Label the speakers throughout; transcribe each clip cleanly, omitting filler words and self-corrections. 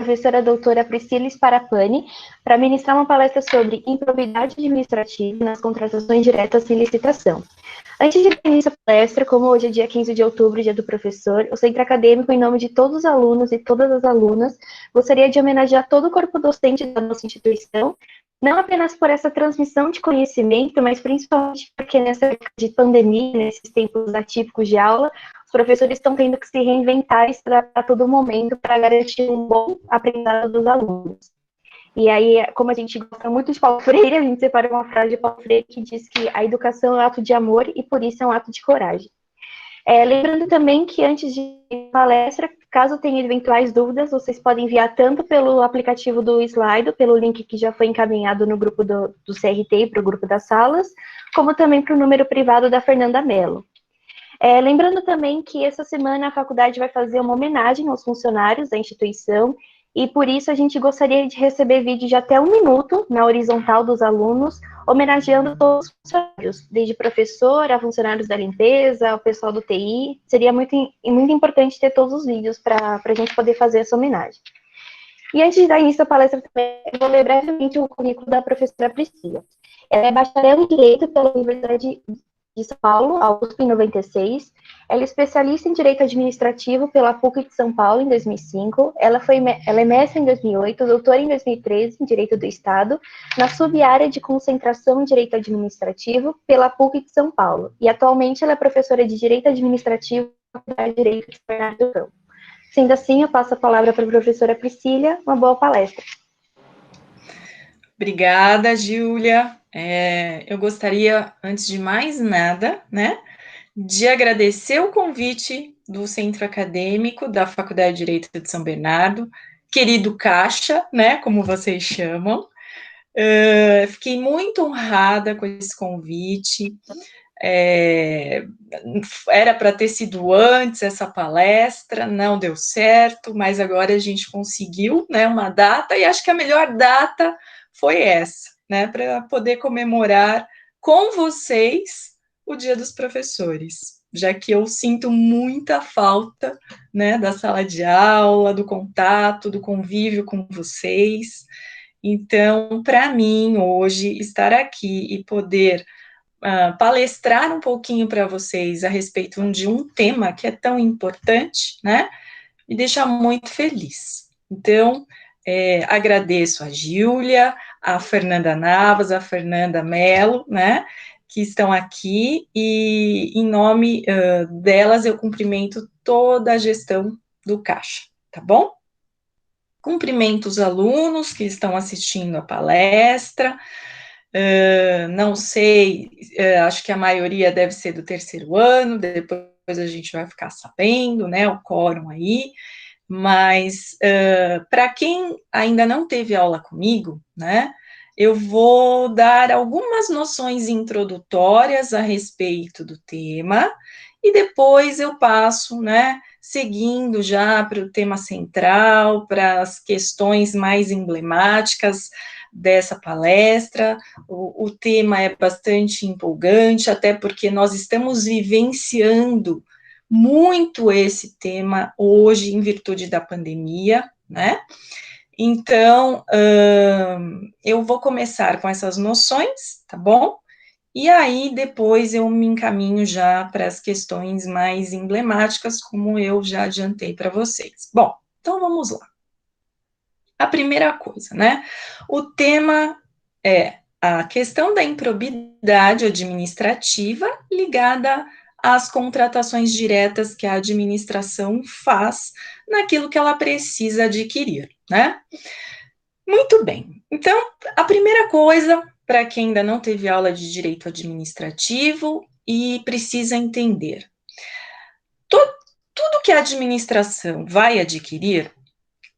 Speaker 1: professora doutora Priscila Sparapani para ministrar uma palestra sobre improbidade administrativa nas contratações diretas sem licitação. Antes de iniciar a palestra, como hoje é dia 15 de outubro, dia do professor, o Centro Acadêmico, em nome de todos os alunos e todas as alunas, gostaria de homenagear todo o corpo docente da nossa instituição, não apenas por essa transmissão de conhecimento, mas principalmente porque nessa época de pandemia, nesses tempos atípicos de aula, os professores estão tendo que se reinventar e se adaptar a todo momento para garantir um bom aprendizado dos alunos. E aí, como a gente gosta muito de Paulo Freire, a gente separou uma frase de Paulo Freire que diz que a educação é um ato de amor e por isso é um ato de coragem. Lembrando também que antes de palestra, caso tenha eventuais dúvidas, vocês podem enviar tanto pelo aplicativo do Slido, pelo link que já foi encaminhado no grupo do CRT para o grupo das salas, como também para o número privado da Fernanda Mello. Lembrando também que essa semana a faculdade vai fazer uma homenagem aos funcionários da instituição, e por isso a gente gostaria de receber vídeo de até 1 minuto na horizontal dos alunos, homenageando todos os funcionários, desde professor a funcionários da limpeza, ao pessoal do TI. Seria muito importante ter todos os vídeos para a gente poder fazer essa homenagem. E antes de dar início à palestra também, eu vou ler brevemente o currículo da professora Priscila. Ela é bacharel em Direito pela Universidade de São Paulo, a USP, em 96. Ela é especialista em Direito Administrativo pela PUC de São Paulo, em 2005. Ela é mestre em 2008, doutora em 2013 em Direito do Estado, na sub-área de concentração em Direito Administrativo pela PUC de São Paulo. E atualmente ela é professora de Direito Administrativo na Faculdade de Direito de Bernardo do Campo. Sendo assim, eu passo a palavra para a professora Priscila. Uma boa palestra.
Speaker 2: Obrigada, Júlia. Eu gostaria, antes de mais nada, né, de agradecer o convite do Centro Acadêmico da Faculdade de Direito de São Bernardo, querido Caixa, né, como vocês chamam. Fiquei muito honrada com esse convite. Era para ter sido antes essa palestra, não deu certo, mas agora a gente conseguiu, né, uma data, e acho que a melhor data foi essa, né, para poder comemorar com vocês o Dia dos Professores, já que eu sinto muita falta, né, da sala de aula, do contato, do convívio com vocês. Então, para mim, hoje, estar aqui e poder palestrar um pouquinho para vocês a respeito de um tema que é tão importante, né, me deixa muito feliz. Então, agradeço a Júlia, a Fernanda Navas, a Fernanda Mello, né, que estão aqui, e em nome delas eu cumprimento toda a gestão do Caixa, tá bom? Cumprimento os alunos que estão assistindo a palestra. Não sei, acho que a maioria deve ser do terceiro ano, depois a gente vai ficar sabendo, né, o quórum aí, mas para quem ainda não teve aula comigo, né, eu vou dar algumas noções introdutórias a respeito do tema, e depois eu passo, né, seguindo já para o tema central, para as questões mais emblemáticas dessa palestra. O tema é bastante empolgante, até porque nós estamos vivenciando muito esse tema hoje, em virtude da pandemia, né? Então, eu vou começar com essas noções, tá bom? E aí, depois eu me encaminho já para as questões mais emblemáticas, como eu já adiantei para vocês. Bom, então vamos lá. A primeira coisa, né? O tema é a questão da improbidade administrativa ligada às contratações diretas que a administração faz naquilo que ela precisa adquirir, né? Muito bem. Então, a primeira coisa, para quem ainda não teve aula de direito administrativo e precisa entender, tudo que a administração vai adquirir,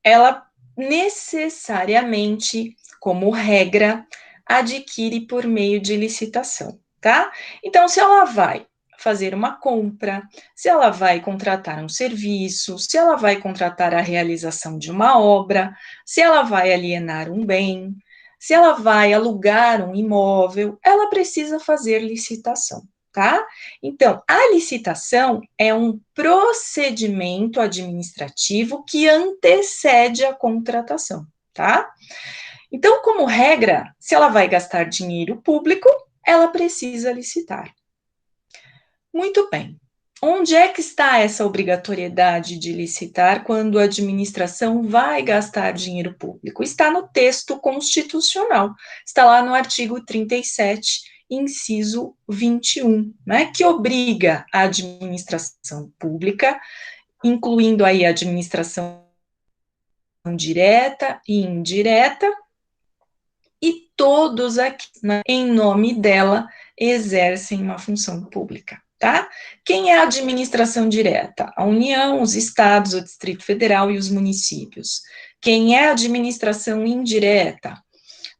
Speaker 2: ela necessariamente, como regra, adquire por meio de licitação, tá? Então, se ela vai fazer uma compra, se ela vai contratar um serviço, se ela vai contratar a realização de uma obra, se ela vai alienar um bem, se ela vai alugar um imóvel, ela precisa fazer licitação, tá? Então, a licitação é um procedimento administrativo que antecede a contratação, tá? Então, como regra, se ela vai gastar dinheiro público, ela precisa licitar. Muito bem. Onde é que está essa obrigatoriedade de licitar quando a administração vai gastar dinheiro público? Está no texto constitucional, está lá no artigo 37, inciso 21, né, que obriga a administração pública, incluindo aí a administração direta e indireta, e todos aqui, né, em nome dela, exercem uma função pública. Tá? Quem é a administração direta? A União, os estados, o Distrito Federal e os municípios. Quem é a administração indireta?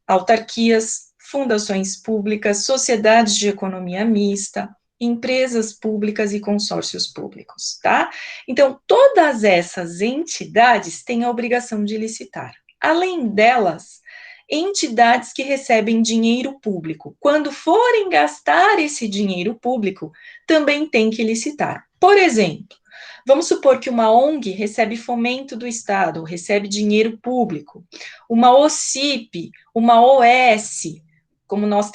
Speaker 2: Autarquias, fundações públicas, sociedades de economia mista, empresas públicas e consórcios públicos, tá? Então, todas essas entidades têm a obrigação de licitar. Além delas, entidades que recebem dinheiro público, quando forem gastar esse dinheiro público, também têm que licitar. Por exemplo, vamos supor que uma ONG recebe fomento do Estado, recebe dinheiro público, uma OCIP, uma OS, como nós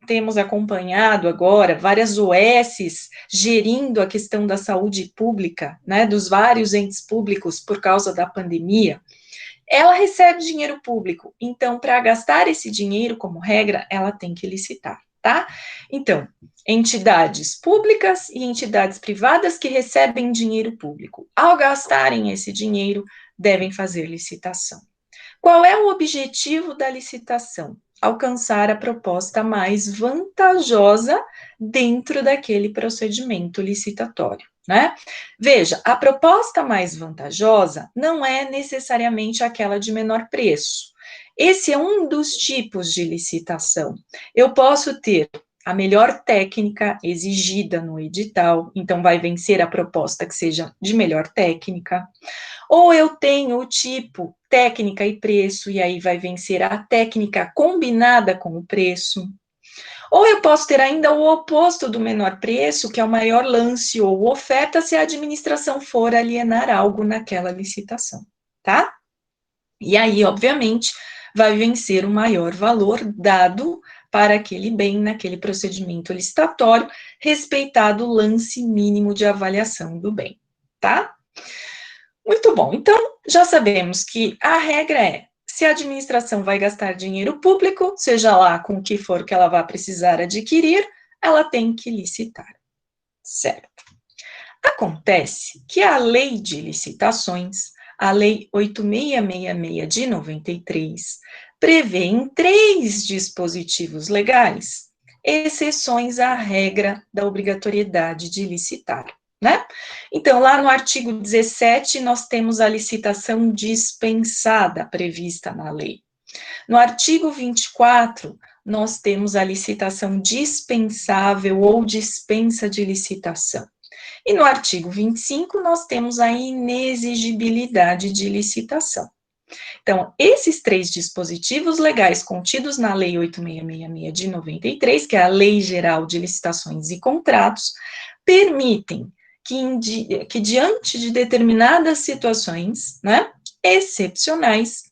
Speaker 2: temos acompanhado agora, várias OSs gerindo a questão da saúde pública, né, dos vários entes públicos por causa da pandemia. Ela recebe dinheiro público, então, para gastar esse dinheiro, como regra, ela tem que licitar, tá? Então, entidades públicas e entidades privadas que recebem dinheiro público, ao gastarem esse dinheiro, devem fazer licitação. Qual é o objetivo da licitação? Alcançar a proposta mais vantajosa dentro daquele procedimento licitatório, né? Veja, a proposta mais vantajosa não é necessariamente aquela de menor preço. Esse é um dos tipos de licitação. Eu posso ter a melhor técnica exigida no edital, então vai vencer a proposta que seja de melhor técnica. Ou eu tenho o tipo técnica e preço, e aí vai vencer a técnica combinada com o preço. Ou eu posso ter ainda o oposto do menor preço, que é o maior lance ou oferta, se a administração for alienar algo naquela licitação, tá? E aí, obviamente, vai vencer o maior valor dado para aquele bem naquele procedimento licitatório, respeitado o lance mínimo de avaliação do bem, tá? Muito bom. Então, já sabemos que a regra é: se a administração vai gastar dinheiro público, seja lá com o que for que ela vá precisar adquirir, ela tem que licitar. Certo. Acontece que a Lei de Licitações, a Lei 8666 de 93, prevê em 3 dispositivos legais exceções à regra da obrigatoriedade de licitar, né? Então, lá no artigo 17, nós temos a licitação dispensada prevista na lei. No artigo 24, nós temos a licitação dispensável ou dispensa de licitação. E no artigo 25, nós temos a inexigibilidade de licitação. Então, esses 3 dispositivos legais contidos na Lei 8666 de 93, que é a Lei Geral de Licitações e Contratos, permitem que diante de determinadas situações, né, excepcionais,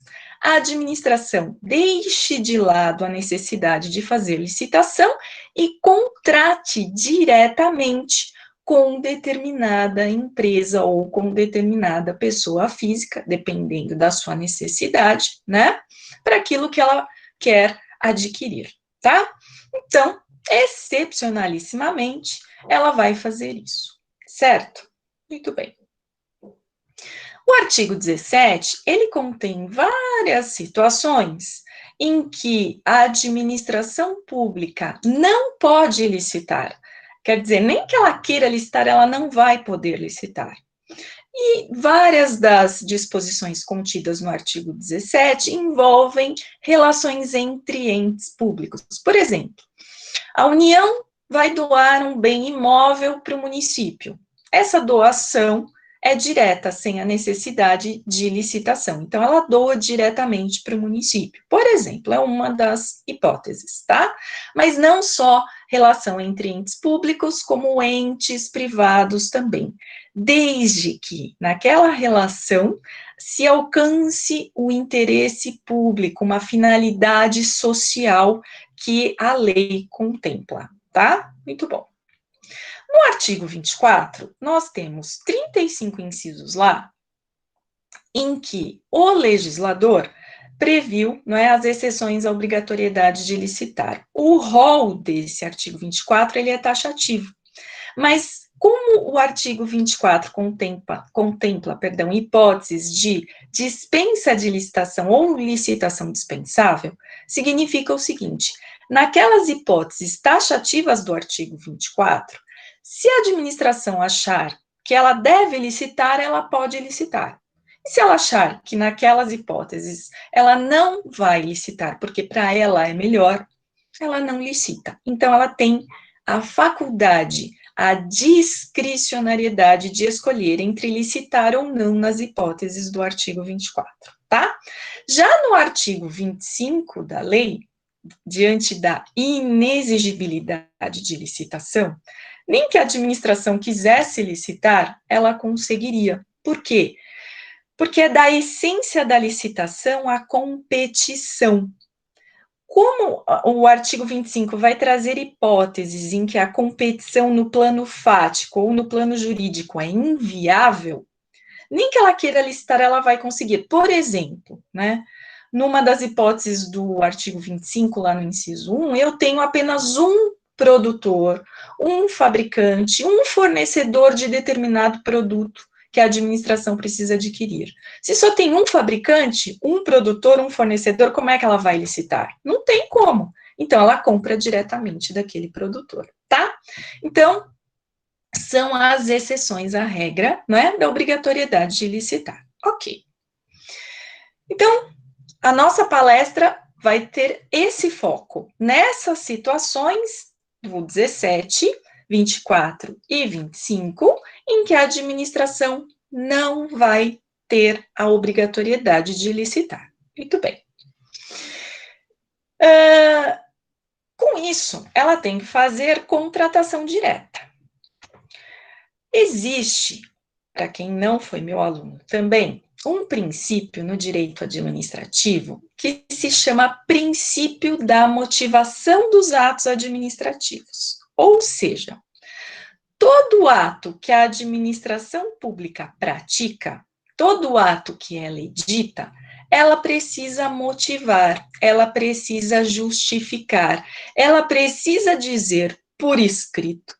Speaker 2: a administração deixe de lado a necessidade de fazer licitação e contrate diretamente com determinada empresa ou com determinada pessoa física, dependendo da sua necessidade, né, para aquilo que ela quer adquirir, tá? Então, excepcionalissimamente, ela vai fazer isso, certo? Muito bem. O artigo 17, ele contém várias situações em que a administração pública não pode licitar. Quer dizer, nem que ela queira licitar, ela não vai poder licitar. E várias das disposições contidas no artigo 17 envolvem relações entre entes públicos. Por exemplo, a União vai doar um bem imóvel para o município. Essa doação, é direta, sem a necessidade de licitação. Então, ela doa diretamente para o município. Por exemplo, é uma das hipóteses, tá? Mas não só relação entre entes públicos, como entes privados também. Desde que, naquela relação, se alcance o interesse público, uma finalidade social que a lei contempla, tá? Muito bom. No artigo 24, nós temos 35 incisos lá, em que o legislador previu, não é, as exceções à obrigatoriedade de licitar. O rol desse artigo 24, ele é taxativo, mas como o artigo 24 contempla hipóteses de dispensa de licitação ou licitação dispensável, significa o seguinte: naquelas hipóteses taxativas do artigo 24, se a administração achar que ela deve licitar, ela pode licitar. E se ela achar que naquelas hipóteses ela não vai licitar, porque para ela é melhor, ela não licita. Então, ela tem a faculdade, a discricionariedade de escolher entre licitar ou não nas hipóteses do artigo 24, tá? Já no artigo 25 da lei, diante da inexigibilidade de licitação, nem que a administração quisesse licitar, ela conseguiria. Por quê? Porque é da essência da licitação a competição. Como o artigo 25 vai trazer hipóteses em que a competição no plano fático ou no plano jurídico é inviável, nem que ela queira licitar, ela vai conseguir. Por exemplo, né, numa das hipóteses do artigo 25, lá no inciso 1, eu tenho apenas um produtor, um fabricante, um fornecedor de determinado produto que a administração precisa adquirir. Se só tem um fabricante, um produtor, um fornecedor, como é que ela vai licitar? Não tem como. Então, ela compra diretamente daquele produtor, tá? Então, são as exceções à regra, né, da obrigatoriedade de licitar. Ok. Então, a nossa palestra vai ter esse foco nessas situações do 17, 24 e 25, em que a administração não vai ter a obrigatoriedade de licitar. Muito bem. Com isso, ela tem que fazer contratação direta. Existe, para quem não foi meu aluno também, um princípio no direito administrativo que se chama princípio da motivação dos atos administrativos. Ou seja, todo ato que a administração pública pratica, todo ato que ela edita, ela precisa motivar, ela precisa justificar, ela precisa dizer por escrito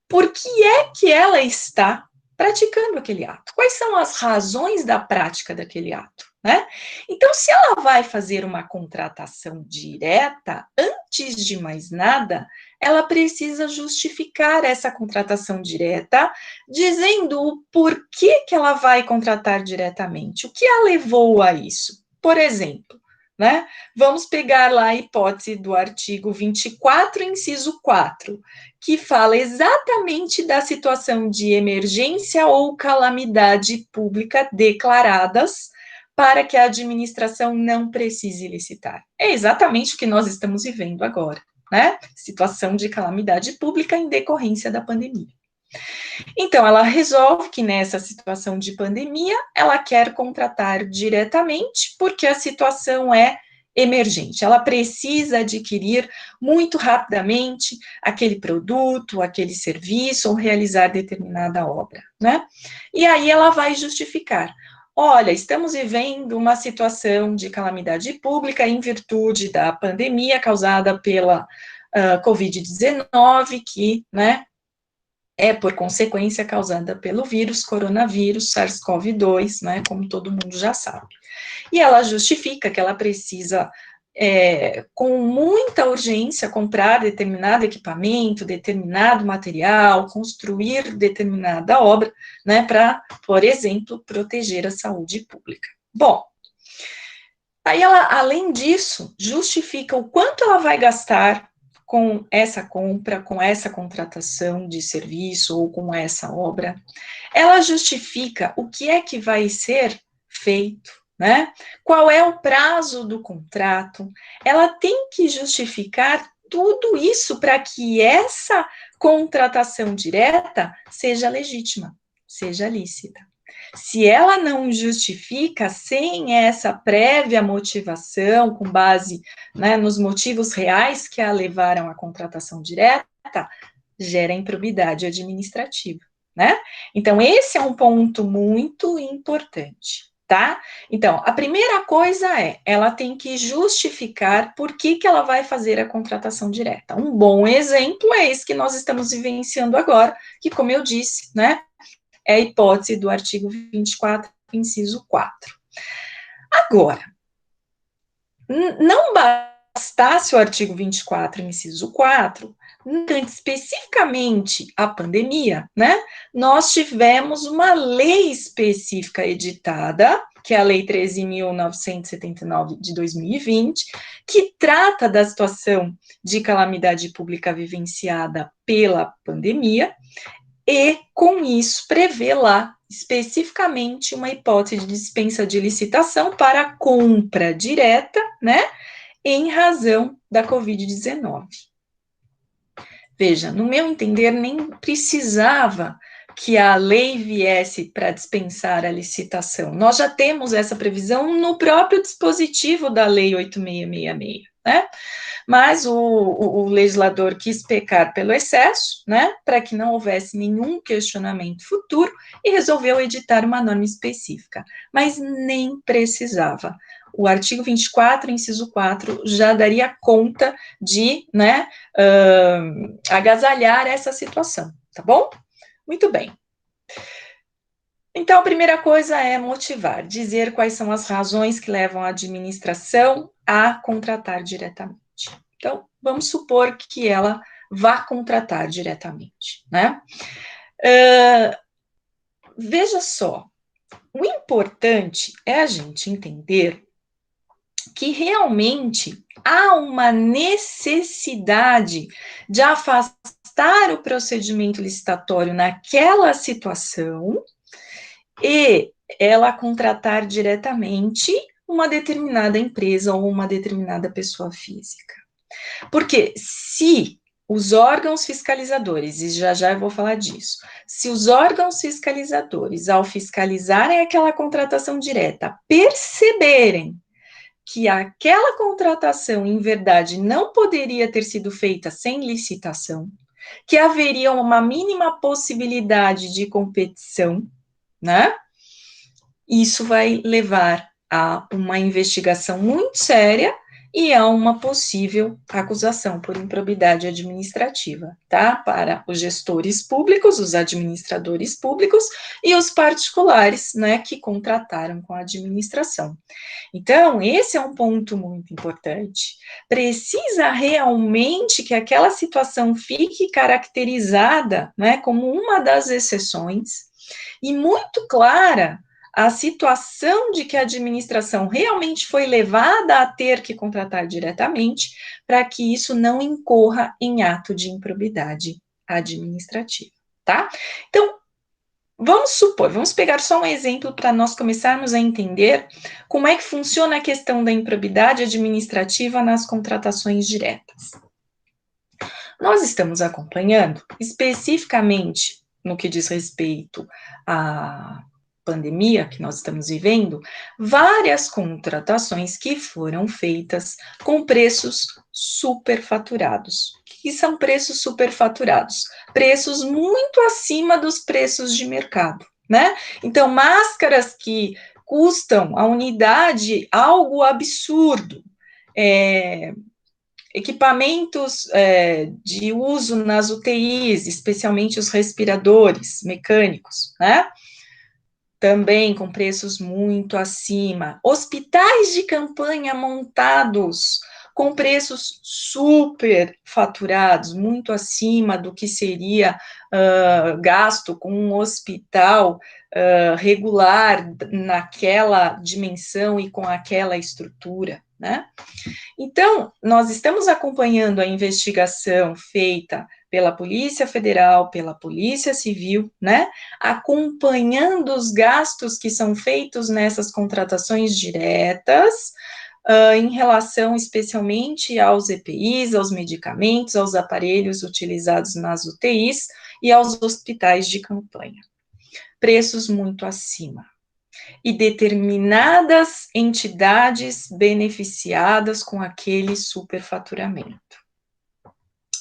Speaker 2: por que é que ela está praticando aquele ato. Quais são as razões da prática daquele ato, né? Então, se ela vai fazer uma contratação direta, antes de mais nada, ela precisa justificar essa contratação direta, dizendo o porquê que ela vai contratar diretamente, o que a levou a isso. Por exemplo, né? Vamos pegar lá a hipótese do artigo 24, inciso 4, que fala exatamente da situação de emergência ou calamidade pública declaradas para que a administração não precise licitar. É exatamente o que nós estamos vivendo agora, né? Situação de calamidade pública em decorrência da pandemia. Então, ela resolve que nessa situação de pandemia, ela quer contratar diretamente, porque a situação é emergente. Ela precisa adquirir muito rapidamente aquele produto, aquele serviço, ou realizar determinada obra, né? E aí ela vai justificar. Olha, estamos vivendo uma situação de calamidade pública em virtude da pandemia causada pela Covid-19, que, né, é, por consequência, causada pelo vírus, coronavírus, SARS-CoV-2, né, como todo mundo já sabe. E ela justifica que ela precisa, com muita urgência, comprar determinado equipamento, determinado material, construir determinada obra, né, para, por exemplo, proteger a saúde pública. Bom, aí ela, além disso, justifica o quanto ela vai gastar com essa compra, com essa contratação de serviço ou com essa obra. Ela justifica o que é que vai ser feito, né? Qual é o prazo do contrato? Ela tem que justificar tudo isso para que essa contratação direta seja legítima, seja lícita. Se ela não justifica sem essa prévia motivação, com base, né, nos motivos reais que a levaram à contratação direta, gera improbidade administrativa, né? Então, esse é um ponto muito importante, tá? Então, a primeira coisa é, ela tem que justificar por que ela vai fazer a contratação direta. Um bom exemplo é esse que nós estamos vivenciando agora, que, como eu disse, né, é a hipótese do artigo 24, inciso 4. Agora, não bastasse o artigo 24, inciso 4, especificamente a pandemia, né? Nós tivemos uma lei específica editada, que é a Lei 13.979 de 2020, que trata da situação de calamidade pública vivenciada pela pandemia, e, com isso, prevê lá especificamente uma hipótese de dispensa de licitação para compra direta, né, em razão da Covid-19. Veja, no meu entender, nem precisava que a lei viesse para dispensar a licitação. Nós já temos essa previsão no próprio dispositivo da Lei 8666, né? Mas o legislador quis pecar pelo excesso, né, para que não houvesse nenhum questionamento futuro, e resolveu editar uma norma específica, mas nem precisava. O artigo 24, inciso 4, já daria conta de, né, agasalhar essa situação, tá bom? Muito bem. Então, a primeira coisa é motivar, dizer quais são as razões que levam a administração a contratar diretamente. Então, vamos supor que ela vá contratar diretamente, né? Veja só, o importante é a gente entender que realmente há uma necessidade de afastar o procedimento licitatório naquela situação e ela contratar diretamente uma determinada empresa ou uma determinada pessoa física. Porque se os órgãos fiscalizadores, e já eu vou falar disso, se os órgãos fiscalizadores, ao fiscalizarem aquela contratação direta, perceberem que aquela contratação, em verdade, não poderia ter sido feita sem licitação, que haveria uma mínima possibilidade de competição, né? Isso vai levar a uma investigação muito séria e a uma possível acusação por improbidade administrativa, tá? Para os gestores públicos, os administradores públicos e os particulares, né, que contrataram com a administração. Então, esse é um ponto muito importante. Precisa realmente que aquela situação fique caracterizada, né, como uma das exceções e muito clara a situação de que a administração realmente foi levada a ter que contratar diretamente, para que isso não incorra em ato de improbidade administrativa, tá? Então, vamos pegar só um exemplo para nós começarmos a entender como é que funciona a questão da improbidade administrativa nas contratações diretas. Nós estamos acompanhando, especificamente no que diz respeito à pandemia que nós estamos vivendo, várias contratações que foram feitas com preços superfaturados. O que são preços superfaturados? Preços muito acima dos preços de mercado, né? Então, máscaras que custam a unidade algo absurdo, equipamentos de uso nas UTIs, especialmente os respiradores mecânicos, né? Também com preços muito acima. Hospitais de campanha montados com preços super faturados, muito acima do que seria gasto com um hospital regular naquela dimensão e com aquela estrutura, né? Então, nós estamos acompanhando a investigação feita pela Polícia Federal, pela Polícia Civil, né, acompanhando os gastos que são feitos nessas contratações diretas, em relação especialmente aos EPIs, aos medicamentos, aos aparelhos utilizados nas UTIs e aos hospitais de campanha. Preços muito acima. E determinadas entidades beneficiadas com aquele superfaturamento.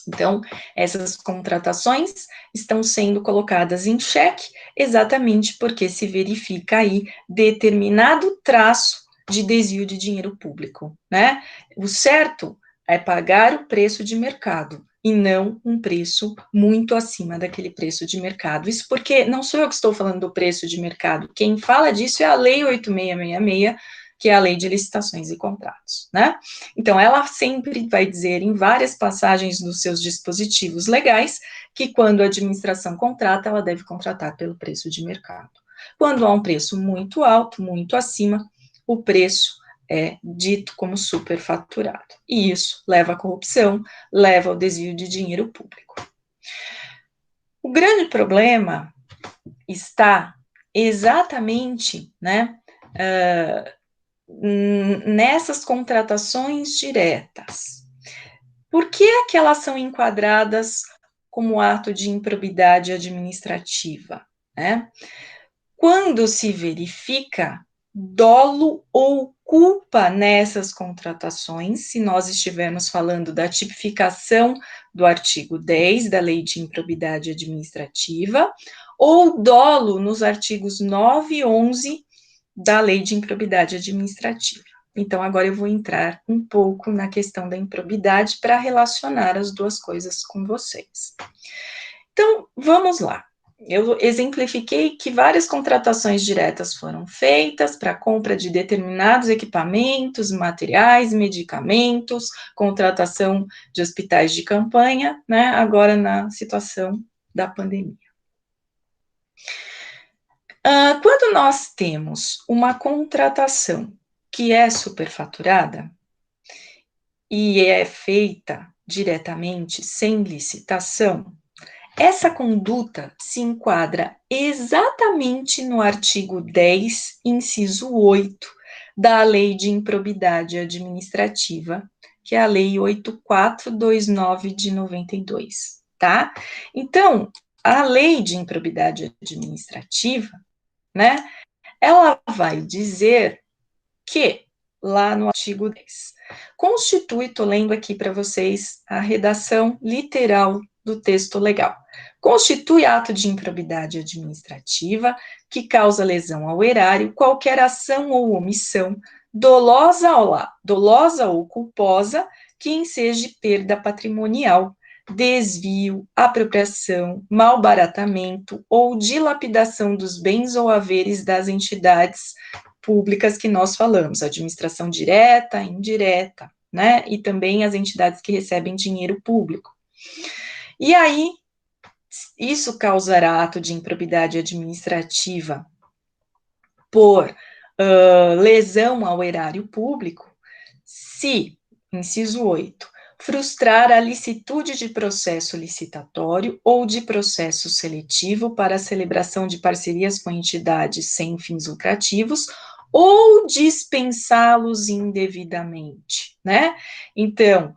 Speaker 2: Então, essas contratações estão sendo colocadas em xeque exatamente porque se verifica aí determinado traço de desvio de dinheiro público, né? O certo é pagar o preço de mercado e não um preço muito acima daquele preço de mercado. Isso porque não sou eu que estou falando do preço de mercado, quem fala disso é a Lei 8666, que é a Lei de Licitações e Contratos, né? Então, ela sempre vai dizer em várias passagens dos seus dispositivos legais que quando a administração contrata, ela deve contratar pelo preço de mercado. Quando há um preço muito alto, muito acima, o preço é dito como superfaturado. E isso leva à corrupção, leva ao desvio de dinheiro público. O grande problema está exatamente, né, nessas contratações diretas. Por que é que elas são enquadradas como ato de improbidade administrativa, né? Quando se verifica dolo ou culpa nessas contratações, se nós estivermos falando da tipificação do artigo 10 da Lei de Improbidade Administrativa, ou dolo nos artigos 9 e 11 da Lei de Improbidade Administrativa. Então, agora eu vou entrar um pouco na questão da improbidade para relacionar as duas coisas com vocês. Então, vamos lá. Eu exemplifiquei que várias contratações diretas foram feitas para compra de determinados equipamentos, materiais, medicamentos, contratação de hospitais de campanha, né, agora na situação da pandemia. Quando nós temos uma contratação que é superfaturada e é feita diretamente sem licitação, essa conduta se enquadra exatamente no artigo 10, inciso 8, da Lei de Improbidade Administrativa, que é a Lei 8429 de 92, tá? Então, a Lei de Improbidade Administrativa, né, ela vai dizer que, lá no artigo 10, constitui, estou lendo aqui para vocês a redação literal do texto legal, constitui ato de improbidade administrativa que causa lesão ao erário qualquer ação ou omissão dolosa ou culposa que enseje perda patrimonial, desvio, apropriação, malbaratamento ou dilapidação dos bens ou haveres das entidades públicas que nós falamos, administração direta, indireta, né, e também as entidades que recebem dinheiro público. E aí, isso causará ato de improbidade administrativa por lesão ao erário público, se, inciso 8, frustrar a licitude de processo licitatório ou de processo seletivo para a celebração de parcerias com entidades sem fins lucrativos ou dispensá-los indevidamente, né? Então,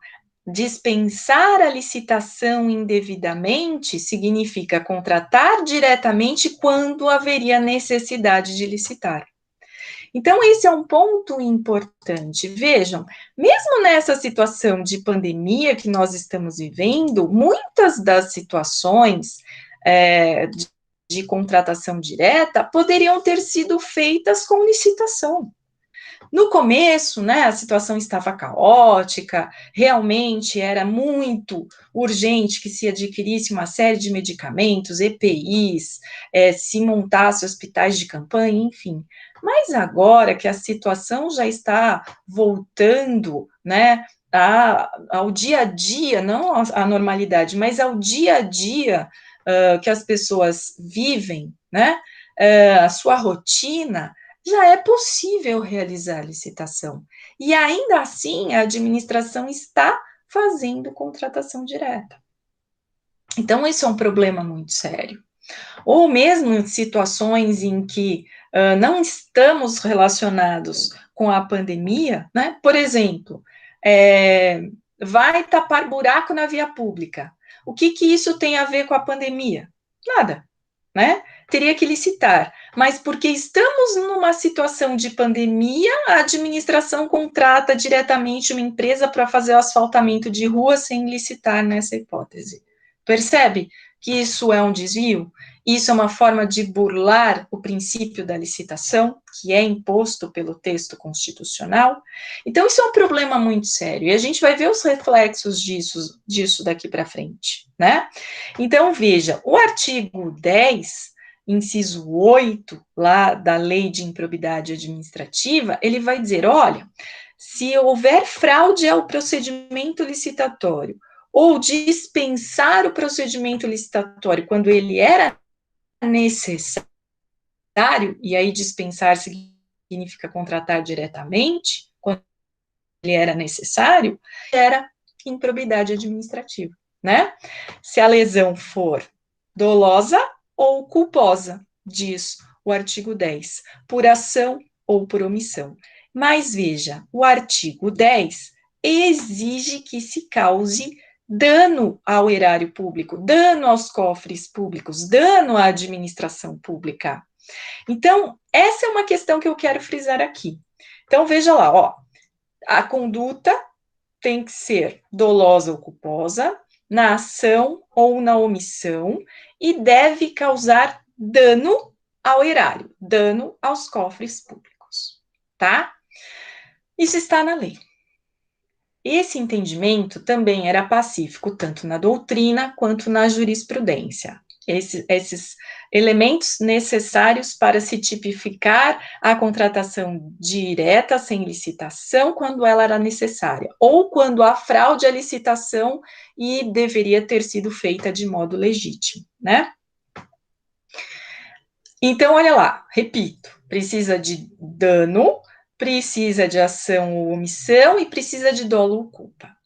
Speaker 2: dispensar a licitação indevidamente significa contratar diretamente quando haveria necessidade de licitar. Então, esse é um ponto importante. Vejam, mesmo nessa situação de pandemia que nós estamos vivendo, muitas das situações de contratação direta poderiam ter sido feitas com licitação. No começo, né, a situação estava caótica, realmente era muito urgente que se adquirisse uma série de medicamentos, EPIs, se montasse hospitais de campanha, enfim. Mas agora que a situação já está voltando, né, ao dia a dia, não à normalidade, mas ao dia a dia que as pessoas vivem, né, a sua rotina, já é possível realizar licitação. e ainda assim a administração está fazendo contratação direta. Então, isso é um problema muito sério. Ou mesmo em situações em que não estamos relacionados com a pandemia, né? Por exemplo, vai tapar buraco na via pública. O que isso tem a ver com a pandemia? Nada, né? Teria que licitar. Mas porque estamos numa situação de pandemia, a administração contrata diretamente uma empresa para fazer o asfaltamento de rua sem licitar nessa hipótese. Percebe que isso é um desvio? Isso é uma forma de burlar o princípio da licitação, que é imposto pelo texto constitucional. Então, isso é um problema muito sério, e a gente vai ver os reflexos disso daqui para frente, né? Então, veja, o artigo 10, inciso 8, lá da Lei de Improbidade Administrativa, ele vai dizer, olha, se houver fraude ao procedimento licitatório, ou dispensar o procedimento licitatório quando ele era necessário, e aí dispensar significa contratar diretamente, quando ele era necessário, era improbidade administrativa, né? Se a lesão for dolosa ou culposa, diz o artigo 10, por ação ou por omissão. Mas veja, o artigo 10 exige que se cause dano ao erário público, dano aos cofres públicos, dano à administração pública. Então, essa é uma questão que eu quero frisar aqui. Então, veja lá, ó, a conduta tem que ser dolosa ou culposa, na ação ou na omissão, e deve causar dano ao erário, dano aos cofres públicos, tá? Isso está na lei. Esse entendimento também era pacífico tanto na doutrina quanto na jurisprudência. Esses elementos necessários para se tipificar a contratação direta sem licitação quando ela era necessária, ou quando há fraude à licitação e deveria ter sido feita de modo legítimo, né? Então, olha lá, repito, precisa de dano, precisa de ação ou omissão e precisa de dolo ou culpa.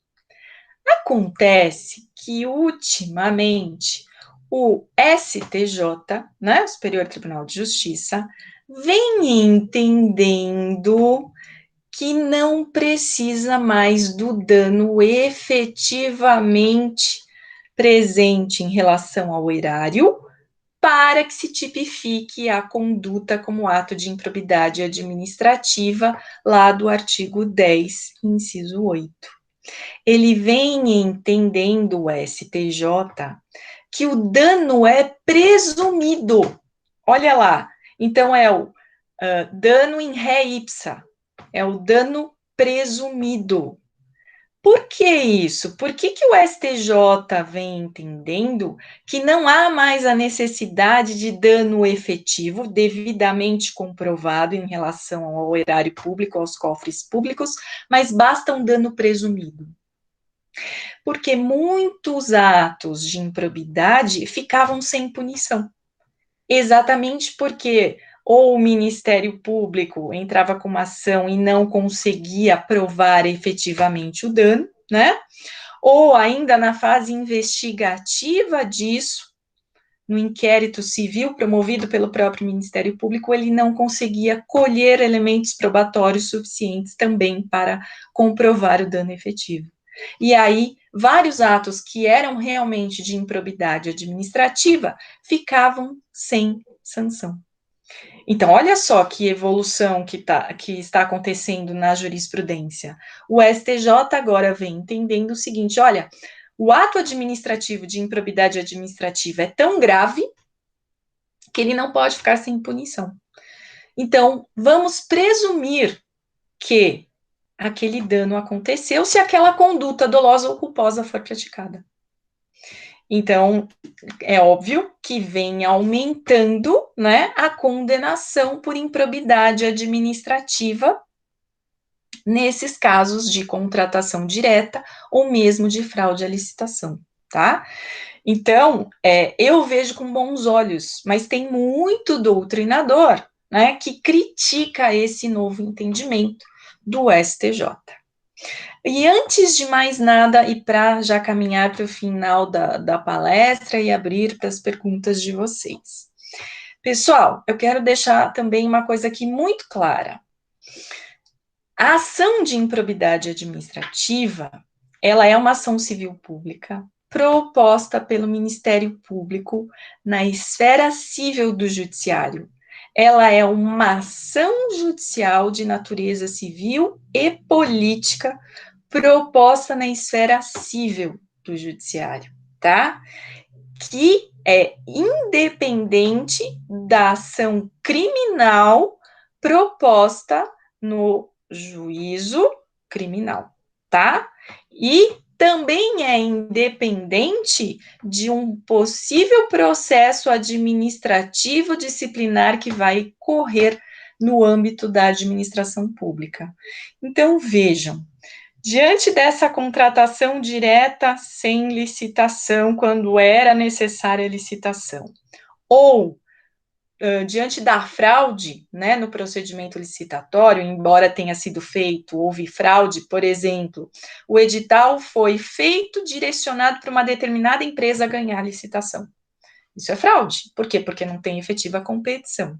Speaker 2: Acontece que, ultimamente, o STJ, né, o Superior Tribunal de Justiça, vem entendendo que não precisa mais do dano efetivamente presente em relação ao erário para que se tipifique a conduta como ato de improbidade administrativa, lá do artigo 10, inciso 8. Ele vem entendendo, o STJ, que o dano é presumido. Olha lá, então é o dano in re ipsa, é o dano presumido. Por que isso? Por que o STJ vem entendendo que não há mais a necessidade de dano efetivo, devidamente comprovado em relação ao erário público, aos cofres públicos, mas basta um dano presumido? Porque muitos atos de improbidade ficavam sem punição. Exatamente porque ou o Ministério Público entrava com uma ação e não conseguia provar efetivamente o dano, né? Ou ainda na fase investigativa disso, no inquérito civil promovido pelo próprio Ministério Público, ele não conseguia colher elementos probatórios suficientes também para comprovar o dano efetivo. E aí, vários atos que eram realmente de improbidade administrativa ficavam sem sanção. Então, olha só que evolução que está acontecendo na jurisprudência. O STJ agora vem entendendo o seguinte: olha, o ato administrativo de improbidade administrativa é tão grave que ele não pode ficar sem punição. Então, vamos presumir que aquele dano aconteceu se aquela conduta dolosa ou culposa for praticada. Então, é óbvio que vem aumentando, né, a condenação por improbidade administrativa nesses casos de contratação direta ou mesmo de fraude à licitação, tá? Então, eu vejo com bons olhos, mas tem muito doutrinador, né, que critica esse novo entendimento, do STJ. E antes de mais nada, e para já caminhar para o final da palestra e abrir para as perguntas de vocês. Pessoal, eu quero deixar também uma coisa aqui muito clara. A ação de improbidade administrativa, ela é uma ação civil pública proposta pelo Ministério Público na esfera civil do Judiciário. Ela é uma ação judicial de natureza civil e política proposta na esfera civil do Judiciário, tá? Que é independente da ação criminal proposta no juízo criminal, tá? E também é independente de um possível processo administrativo disciplinar que vai correr no âmbito da administração pública. Então, vejam, diante dessa contratação direta sem licitação, quando era necessária a licitação, ou diante da fraude, né, no procedimento licitatório, embora tenha sido feito, houve fraude, por exemplo, o edital foi feito direcionado para uma determinada empresa ganhar a licitação. Isso é fraude. Por quê? Porque não tem efetiva competição.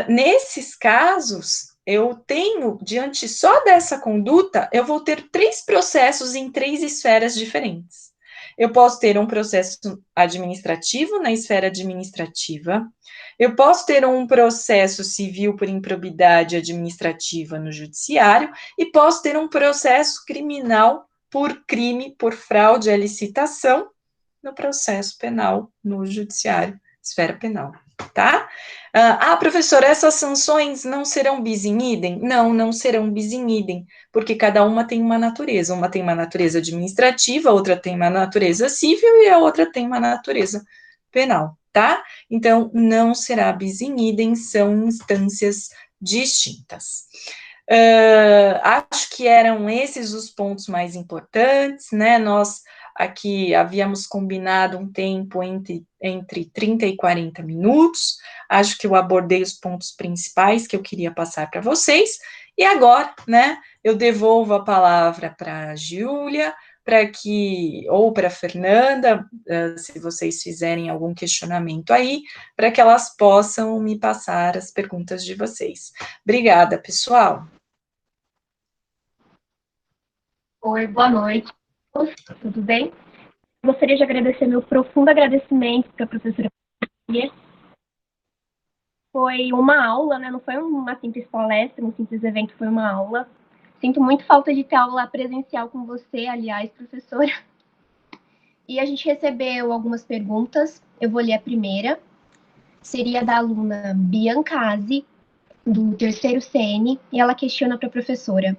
Speaker 2: Nesses casos, eu tenho, diante só dessa conduta, eu vou ter 3 processos em 3 esferas diferentes. Eu posso ter um processo administrativo na esfera administrativa, eu posso ter um processo civil por improbidade administrativa no judiciário, e posso ter um processo criminal por crime, por fraude à licitação, no processo penal no judiciário, esfera penal, tá? Professora, essas sanções não serão bis in idem? Não, não serão bis in idem, porque cada uma tem uma natureza administrativa, outra tem uma natureza civil e a outra tem uma natureza penal, tá? Então, não será bis in idem, são instâncias distintas. Acho que eram esses os pontos mais importantes, né? Nós aqui havíamos combinado um tempo entre 30 e 40 minutos, acho que eu abordei os pontos principais que eu queria passar para vocês, e agora, né, eu devolvo a palavra para a Júlia, ou para a Fernanda, se vocês fizerem algum questionamento aí, para que elas possam me passar as perguntas de vocês. Obrigada, pessoal.
Speaker 1: Oi, boa noite. Tudo bem? Gostaria de agradecer meu profundo agradecimento para a professora. Foi uma aula, né? Não foi uma simples palestra, um simples evento, foi uma aula. Sinto muito falta de ter aula presencial com você, aliás, professora. E a gente recebeu algumas perguntas. Eu vou ler a primeira. Seria da aluna Bianca Aze, do terceiro CN, e ela questiona para a professora: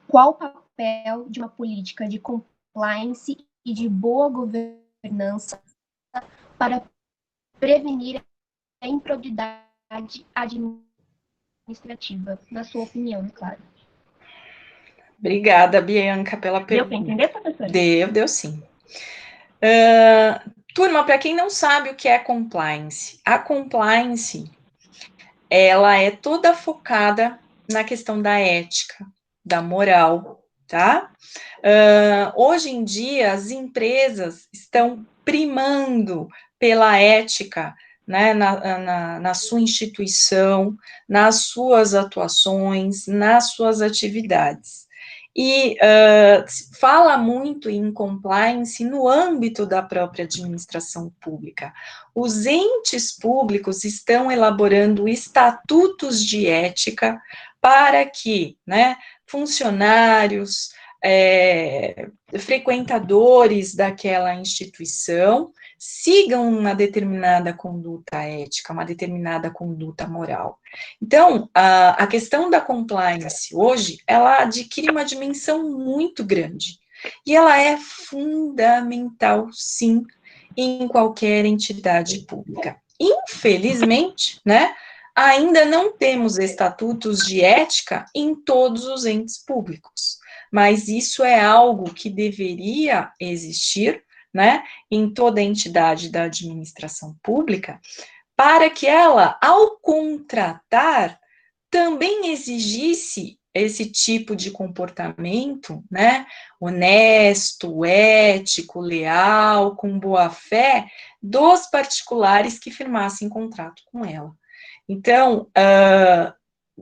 Speaker 1: qual o papel de uma política de compliance e de boa governança para prevenir a improbidade administrativa, na sua opinião, claro.
Speaker 2: Obrigada, Bianca, pela pergunta.
Speaker 1: Deu para entender, professora?
Speaker 2: Deu sim. Turma, para quem não sabe o que é compliance, a compliance, ela é toda focada na questão da ética, da moral, tá? Hoje em dia, as empresas estão primando pela ética, né, na sua instituição, nas suas atuações, nas suas atividades. E fala muito em compliance no âmbito da própria administração pública. Os entes públicos estão elaborando estatutos de ética para que, né, funcionários, frequentadores daquela instituição sigam uma determinada conduta ética, uma determinada conduta moral. Então, a questão da compliance hoje, ela adquire uma dimensão muito grande, e ela é fundamental, sim, em qualquer entidade pública. Infelizmente, né, ainda não temos estatutos de ética em todos os entes públicos, mas isso é algo que deveria existir, né, em toda entidade da administração pública, para que ela, ao contratar, também exigisse esse tipo de comportamento, né, honesto, ético, leal, com boa fé, dos particulares que firmassem contrato com ela. Então,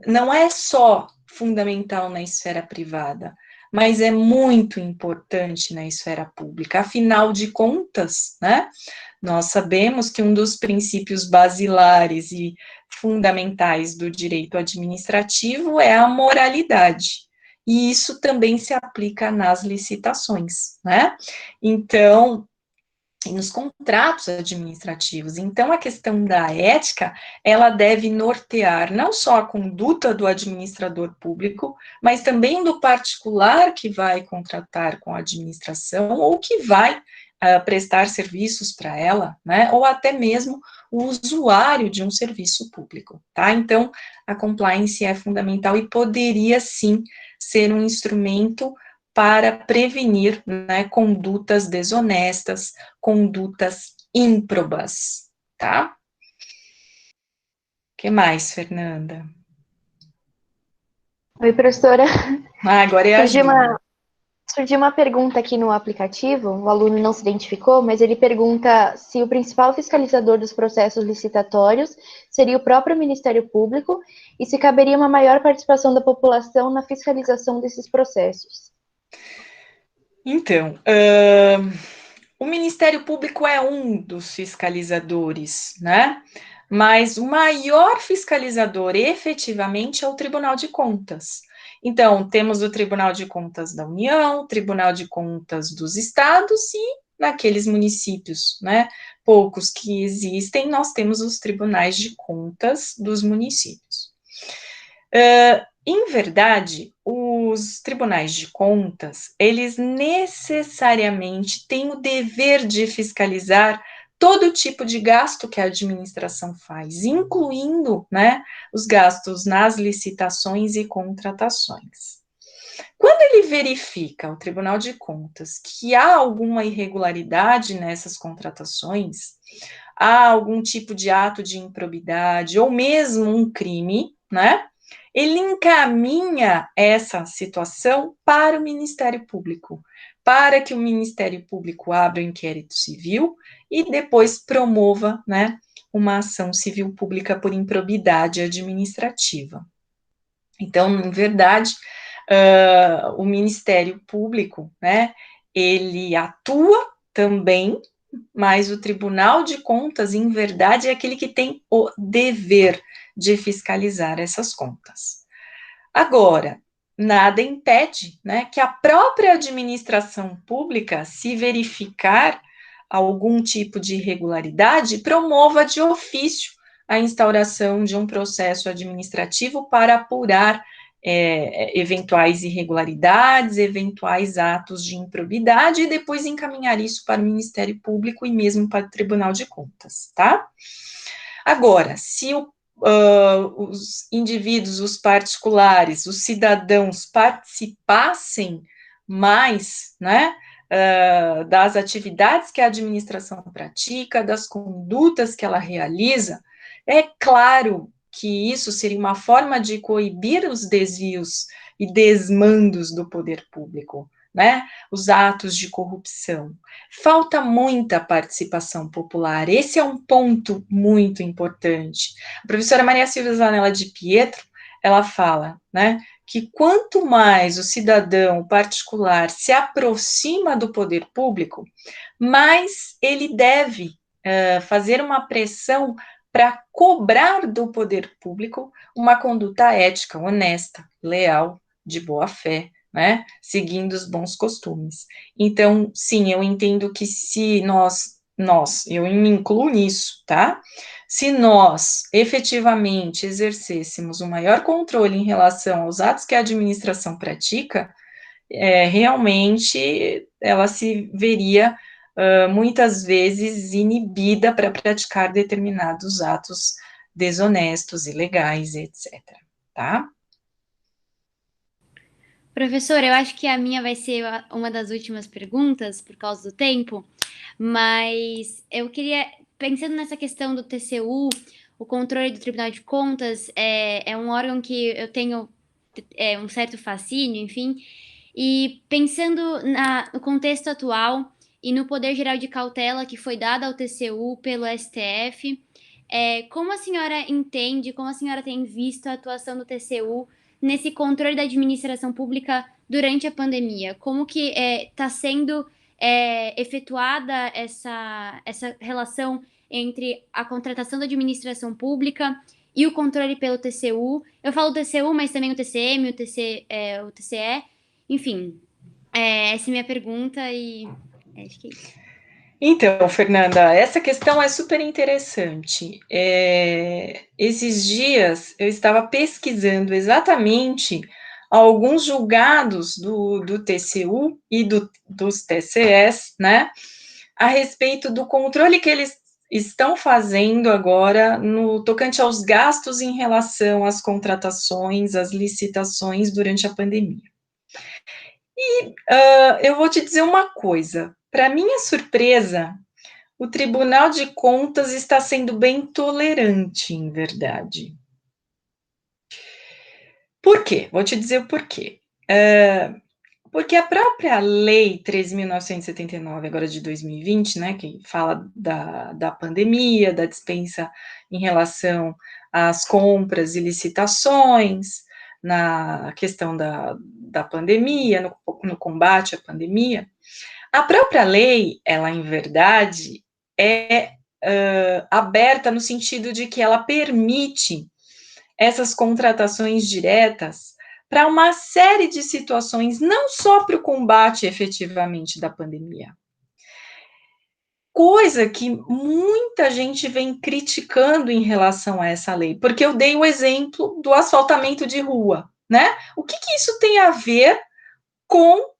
Speaker 2: não é só fundamental na esfera privada, mas é muito importante na esfera pública. Afinal de contas, né, nós sabemos que um dos princípios basilares e fundamentais do direito administrativo é a moralidade. E isso também se aplica nas licitações, né? Então, e nos contratos administrativos. Então, a questão da ética, ela deve nortear não só a conduta do administrador público, mas também do particular que vai contratar com a administração ou que vai prestar serviços para ela, né, ou até mesmo o usuário de um serviço público, tá? Então, a compliance é fundamental e poderia, sim, ser um instrumento para prevenir, né, condutas desonestas, condutas ímprobas, tá? O que mais, Fernanda?
Speaker 1: Oi, professora.
Speaker 2: Agora é a
Speaker 1: Surgiu
Speaker 2: Ju.
Speaker 1: uma, surgiu uma pergunta aqui no aplicativo, o aluno não se identificou, mas ele pergunta se o principal fiscalizador dos processos licitatórios seria o próprio Ministério Público e se caberia uma maior participação da população na fiscalização desses processos.
Speaker 2: Então, o Ministério Público é um dos fiscalizadores, né? Mas o maior fiscalizador efetivamente é o Tribunal de Contas. Então, temos o Tribunal de Contas da União, o Tribunal de Contas dos Estados e naqueles municípios, né? Poucos que existem, nós temos os tribunais de contas dos municípios. Em verdade, os tribunais de contas, eles necessariamente têm o dever de fiscalizar todo tipo de gasto que a administração faz, incluindo, né, os gastos nas licitações e contratações. Quando ele verifica, o Tribunal de Contas, que há alguma irregularidade nessas contratações, há algum tipo de ato de improbidade ou mesmo um crime, né? Ele encaminha essa situação para o Ministério Público, para que o Ministério Público abra o inquérito civil e depois promova, né, uma ação civil pública por improbidade administrativa. Então, em verdade, o Ministério Público, né, ele atua também, mas o Tribunal de Contas, em verdade, é aquele que tem o dever de fiscalizar essas contas. Agora, nada impede, né, que a própria administração pública, se verificar algum tipo de irregularidade, promova de ofício a instauração de um processo administrativo para apurar eventuais irregularidades, eventuais atos de improbidade, e depois encaminhar isso para o Ministério Público e mesmo para o Tribunal de Contas, tá? Agora, se os indivíduos, os particulares, os cidadãos participassem mais, né, das atividades que a administração pratica, das condutas que ela realiza, é claro que isso seria uma forma de coibir os desvios e desmandos do poder público, né? Os atos de corrupção. Falta muita participação popular. Esse é um ponto muito importante. A professora Maria Silvia Zanella de Pietro, ela fala, né, que quanto mais o cidadão particular se aproxima do poder público, mais ele deve fazer uma pressão para cobrar do poder público uma conduta ética, honesta, leal, de boa fé, né, seguindo os bons costumes. Então, sim, eu entendo que se eu me incluo nisso, tá? Se nós efetivamente exercêssemos um maior controle em relação aos atos que a administração pratica, realmente ela se veria muitas vezes inibida para praticar determinados atos desonestos, ilegais, etc. Tá?
Speaker 3: Professor, eu acho que a minha vai ser uma das últimas perguntas, por causa do tempo, mas eu queria, pensando nessa questão do TCU, o controle do Tribunal de Contas é um órgão que eu tenho um certo fascínio, enfim. E pensando no contexto atual e no poder geral de cautela que foi dado ao TCU pelo STF, como a senhora entende, como a senhora tem visto a atuação do TCU nesse controle da administração pública durante a pandemia? Como que está sendo efetuada essa relação entre a contratação da administração pública e o controle pelo TCU? Eu falo TCU, mas também o TCM, o TCE, enfim. Essa é a minha pergunta e acho que é isso.
Speaker 2: Então, Fernanda, essa questão é super interessante. Esses dias eu estava pesquisando exatamente alguns julgados do TCU e dos TCS, né, a respeito do controle que eles estão fazendo agora no tocante aos gastos em relação às contratações, às licitações durante a pandemia. E eu vou te dizer uma coisa, para minha surpresa, o Tribunal de Contas está sendo bem tolerante, em verdade. Por quê? Vou te dizer o porquê. Porque a própria Lei 13.979, agora de 2020, né, que fala da pandemia, da dispensa em relação às compras e licitações, na questão da pandemia, no combate à pandemia, a própria lei, ela, em verdade, é aberta no sentido de que ela permite essas contratações diretas para uma série de situações, não só para o combate efetivamente da pandemia. Coisa que muita gente vem criticando em relação a essa lei, porque eu dei o exemplo do asfaltamento de rua, né? O que isso tem a ver com o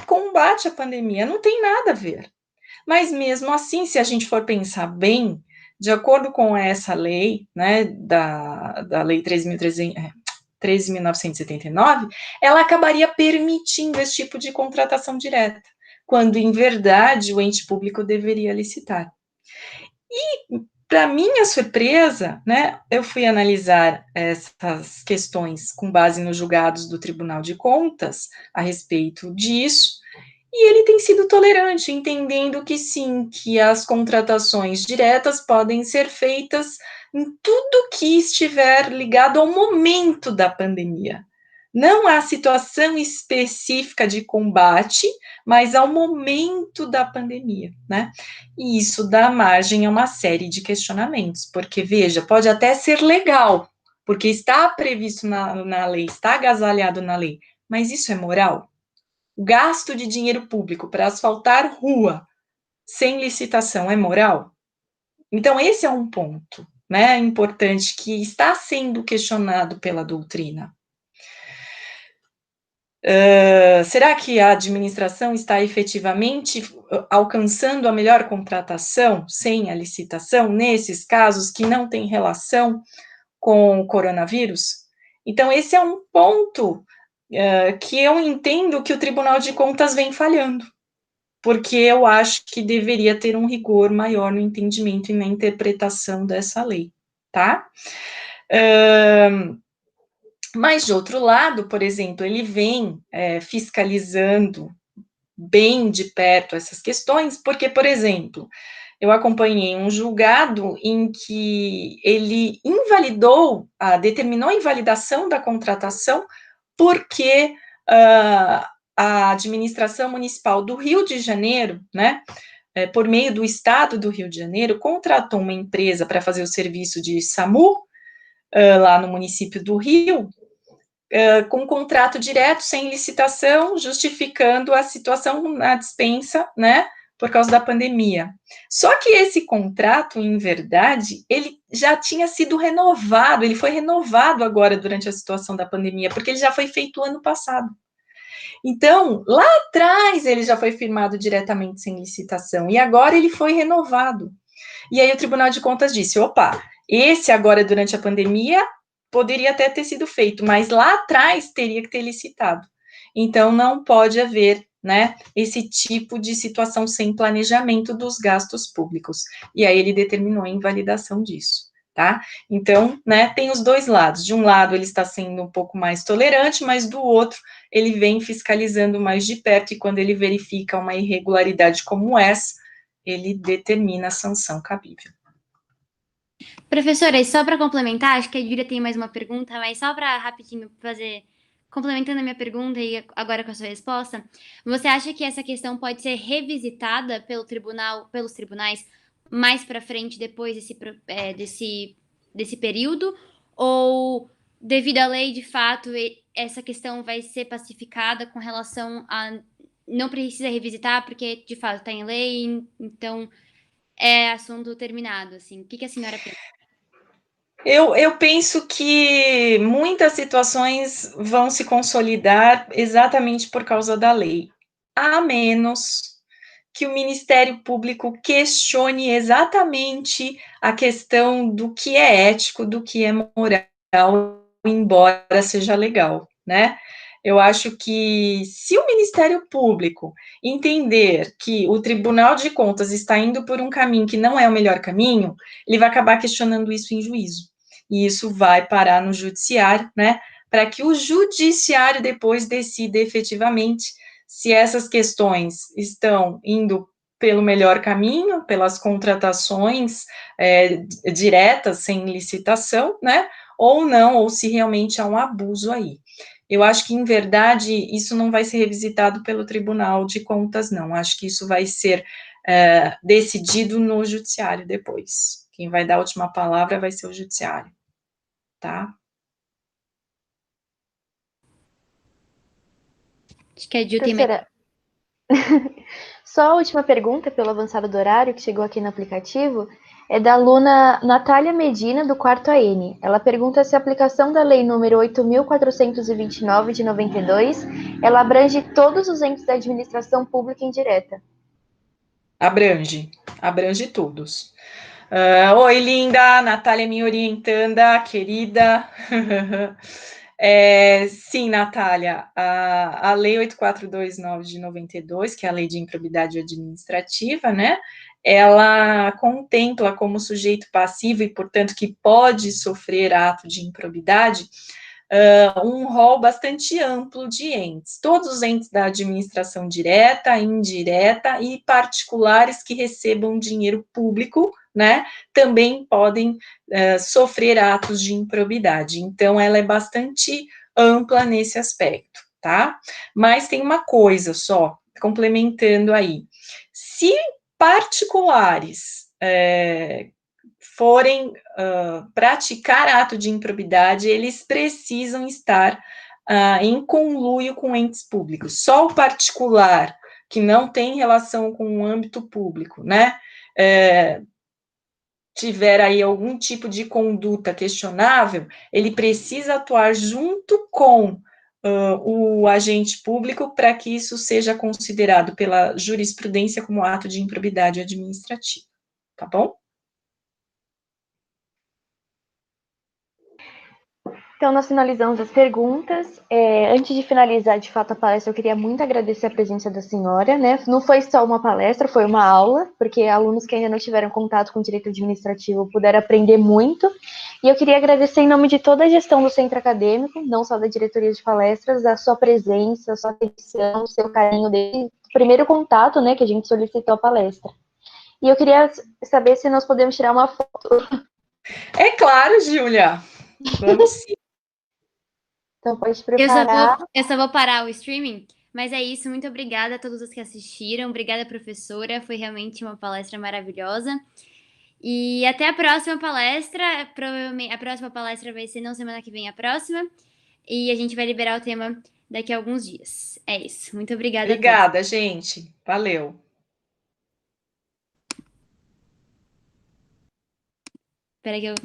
Speaker 2: combate à pandemia? Não tem nada a ver. Mas mesmo assim, se a gente for pensar bem, de acordo com essa lei, né, da Lei 13.979, ela acabaria permitindo esse tipo de contratação direta, quando, em verdade, o ente público deveria licitar. E, para minha surpresa, né, eu fui analisar essas questões com base nos julgados do Tribunal de Contas a respeito disso, e ele tem sido tolerante, entendendo que sim, que as contratações diretas podem ser feitas em tudo que estiver ligado ao momento da pandemia. Não à situação específica de combate, mas ao momento da pandemia, né? E isso dá margem a uma série de questionamentos, porque, veja, pode até ser legal, porque está previsto na lei, está agasalhado na lei, mas isso é moral? O gasto de dinheiro público para asfaltar rua sem licitação é moral? Então, esse é um ponto, né, importante que está sendo questionado pela doutrina. Será que a administração está efetivamente alcançando a melhor contratação sem a licitação nesses casos que não têm relação com o coronavírus? Então, esse é um ponto que eu entendo que o Tribunal de Contas vem falhando, porque eu acho que deveria ter um rigor maior no entendimento e na interpretação dessa lei, tá? Mas, de outro lado, por exemplo, ele vem fiscalizando bem de perto essas questões, porque, por exemplo, eu acompanhei um julgado em que ele determinou a invalidação da contratação porque a administração municipal do Rio de Janeiro, né, por meio do Estado do Rio de Janeiro, contratou uma empresa para fazer o serviço de SAMU, lá no município do Rio, com contrato direto, sem licitação, justificando a situação na dispensa, né, por causa da pandemia. Só que esse contrato, em verdade, ele já tinha sido renovado, ele foi renovado agora durante a situação da pandemia, porque ele já foi feito ano passado. Então, lá atrás ele já foi firmado diretamente sem licitação, e agora ele foi renovado. E aí o Tribunal de Contas disse, opa, esse agora durante a pandemia poderia até ter sido feito, mas lá atrás teria que ter licitado. Então, não pode haver, né, esse tipo de situação sem planejamento dos gastos públicos. E aí ele determinou a invalidação disso, tá? Então, né, tem os dois lados. De um lado, ele está sendo um pouco mais tolerante, mas do outro, ele vem fiscalizando mais de perto, e quando ele verifica uma irregularidade como essa, ele determina a sanção cabível.
Speaker 3: Professora, e só para complementar, acho que a Júlia tem mais uma pergunta, mas só para rapidinho fazer, complementando a minha pergunta e agora com a sua resposta, você acha que essa questão pode ser revisitada pelos tribunais mais para frente depois desse período? Ou, devido à lei, de fato, essa questão vai ser pacificada com relação a não precisa revisitar, porque de fato está em lei, então é assunto terminado, assim. O que a senhora pensa?
Speaker 2: Eu penso que muitas situações vão se consolidar exatamente por causa da lei, a menos que o Ministério Público questione exatamente a questão do que é ético, do que é moral, embora seja legal, né? Eu acho que se o Ministério Público entender que o Tribunal de Contas está indo por um caminho que não é o melhor caminho, ele vai acabar questionando isso em juízo. E isso vai parar no judiciário, né? Para que o judiciário depois decida efetivamente se essas questões estão indo pelo melhor caminho, pelas contratações diretas, sem licitação, né? Ou não, ou se realmente há um abuso aí. Eu acho que, em verdade, isso não vai ser revisitado pelo Tribunal de Contas, não. Acho que isso vai ser decidido no judiciário depois. Quem vai dar a última palavra vai ser o judiciário, tá?
Speaker 3: Acho que a Ju tem mais.
Speaker 1: Professora, só a última pergunta, pelo avançado do horário, que chegou aqui no aplicativo, é da aluna Natália Medina, do quarto AN. Ela pergunta se a aplicação da Lei número 8.429, de 92, ela abrange todos os entes da administração pública indireta.
Speaker 2: Abrange todos. Oi, linda, Natália me orientanda, querida. Sim, Natália, a Lei 8429 de 92, que é a Lei de Improbidade Administrativa, né? Ela contempla como sujeito passivo e, portanto, que pode sofrer ato de improbidade, um rol bastante amplo de entes, todos os entes da administração direta, indireta e particulares que recebam dinheiro público, né, também podem sofrer atos de improbidade. Então, ela é bastante ampla nesse aspecto, tá? Mas tem uma coisa só, complementando aí. Se particulares forem praticar ato de improbidade, eles precisam estar em conluio com entes públicos. Só o particular, que não tem relação com o âmbito público, né, tiver aí algum tipo de conduta questionável, ele precisa atuar junto com o agente público para que isso seja considerado pela jurisprudência como ato de improbidade administrativa, tá bom?
Speaker 1: Então, nós finalizamos as perguntas. Antes de finalizar, de fato, a palestra, eu queria muito agradecer a presença da senhora, né? Não foi só uma palestra, foi uma aula, porque alunos que ainda não tiveram contato com o direito administrativo puderam aprender muito. E eu queria agradecer em nome de toda a gestão do centro acadêmico, não só da diretoria de palestras, a sua presença, a sua atenção, o seu carinho desde o primeiro contato, né, que a gente solicitou a palestra. E eu queria saber se nós podemos tirar uma foto.
Speaker 2: É claro, Júlia. Vamos sim.
Speaker 1: Então, pode preparar.
Speaker 3: Eu só vou parar o streaming, mas é isso. Muito obrigada a todos os que assistiram. Obrigada, professora. Foi realmente uma palestra maravilhosa. E até a próxima palestra. Provavelmente a próxima palestra vai ser não semana que vem, a próxima. E a gente vai liberar o tema daqui a alguns dias. É isso. Muito obrigada a todos.
Speaker 2: Obrigada, gente. Valeu.
Speaker 3: Espera que eu